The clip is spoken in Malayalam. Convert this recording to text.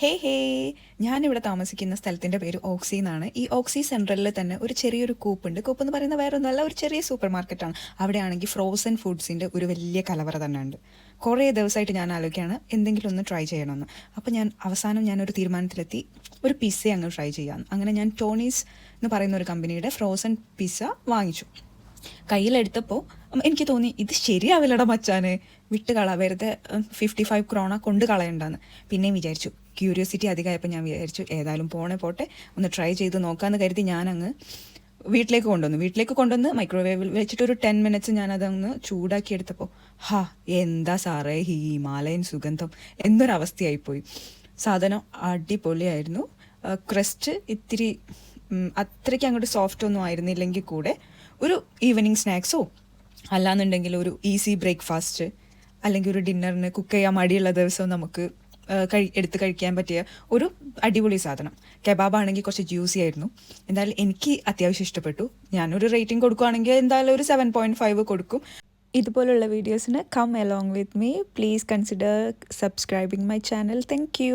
ഹേ ഞാനിവിടെ താമസിക്കുന്ന സ്ഥലത്തിൻ്റെ പേര് ഓക്സി എന്നാണ്. ഈ ഓക്സി സെൻട്രലിൽ തന്നെ ഒരു ചെറിയൊരു കൂപ്പുണ്ട്. കൂപ്പ് എന്ന് പറയുന്ന വേറെ ഒന്നുമല്ല, ഒരു ചെറിയ സൂപ്പർ മാർക്കറ്റാണ്. അവിടെയാണെങ്കിൽ ഫ്രോസൺ ഫുഡ്സിൻ്റെ ഒരു വലിയ കലവറ തന്നെ ഉണ്ട്. കുറേ ദിവസമായിട്ട് ഞാൻ ആലോചിക്കുകയാണ് എന്തെങ്കിലും ഒന്ന് ട്രൈ ചെയ്യണമെന്ന്. അപ്പോൾ അവസാനം ഞാനൊരു തീരുമാനത്തിലെത്തി, ഒരു പിസ്സ അങ്ങ് ട്രൈ ചെയ്യാമെന്ന്. അങ്ങനെ ഞാൻ ടോണീസ് എന്ന് പറയുന്ന ഒരു കമ്പനിയുടെ ഫ്രോസൺ പിസ്സ വാങ്ങിച്ചു. കയ്യിലെടുത്തപ്പോൾ എനിക്ക് തോന്നി, ഇത് ശരിയാവില്ലട മച്ചാനെ, വിട്ട് വെറുതെ 55 ക്രോണ കൊണ്ട് കളയണ്ടെന്ന്. പിന്നെയും വിചാരിച്ചു, ക്യൂരിയോസിറ്റി അധികമായപ്പോൾ ഞാൻ വിചാരിച്ചു ഏതായാലും പോട്ടെ ഒന്ന് ട്രൈ ചെയ്ത് നോക്കാമെന്ന് കരുതി ഞാനങ്ങ് വീട്ടിലേക്ക് കൊണ്ടുവന്ന് മൈക്രോവേവിൽ വെച്ചിട്ടൊരു 10 മിനിറ്റ്സ് ഞാനതങ്ങ് ചൂടാക്കി എടുത്തപ്പോൾ എന്താ സാറേ ഈ ഹിമാലയൻ സുഗന്ധം എന്നൊരവസ്ഥയായിപ്പോയി. സാധനം അടിപൊളിയായിരുന്നു. ക്രസ്റ്റ് ഇത്തിരി അത്രയ്ക്ക് അങ്ങോട്ട് സോഫ്റ്റ് ഒന്നും ആയിരുന്നില്ലെങ്കിൽ കൂടെ ഒരു ഈവനിങ് സ്നാക്സോ അല്ലാന്നുണ്ടെങ്കിൽ ഒരു ഈസി ബ്രേക്ക്ഫാസ്റ്റ് അല്ലെങ്കിൽ ഒരു ഡിന്നറിന് കുക്ക് ചെയ്യാൻ മടിയുള്ള ദിവസവും നമുക്ക് എടുത്ത് കഴിക്കാൻ പറ്റിയ ഒരു അടിപൊളി സാധനം. കെബാബാണെങ്കിൽ കുറച്ച് ജ്യൂസി ആയിരുന്നു. എന്തായാലും എനിക്ക് അത്യാവശ്യം ഇഷ്ടപ്പെട്ടു. ഞാനൊരു റേറ്റിംഗ് കൊടുക്കുകയാണെങ്കിൽ എന്തായാലും ഒരു 7.5 കൊടുക്കും. ഇതുപോലുള്ള വീഡിയോസിന് come along with me. Please consider subscribing my channel. Thank U.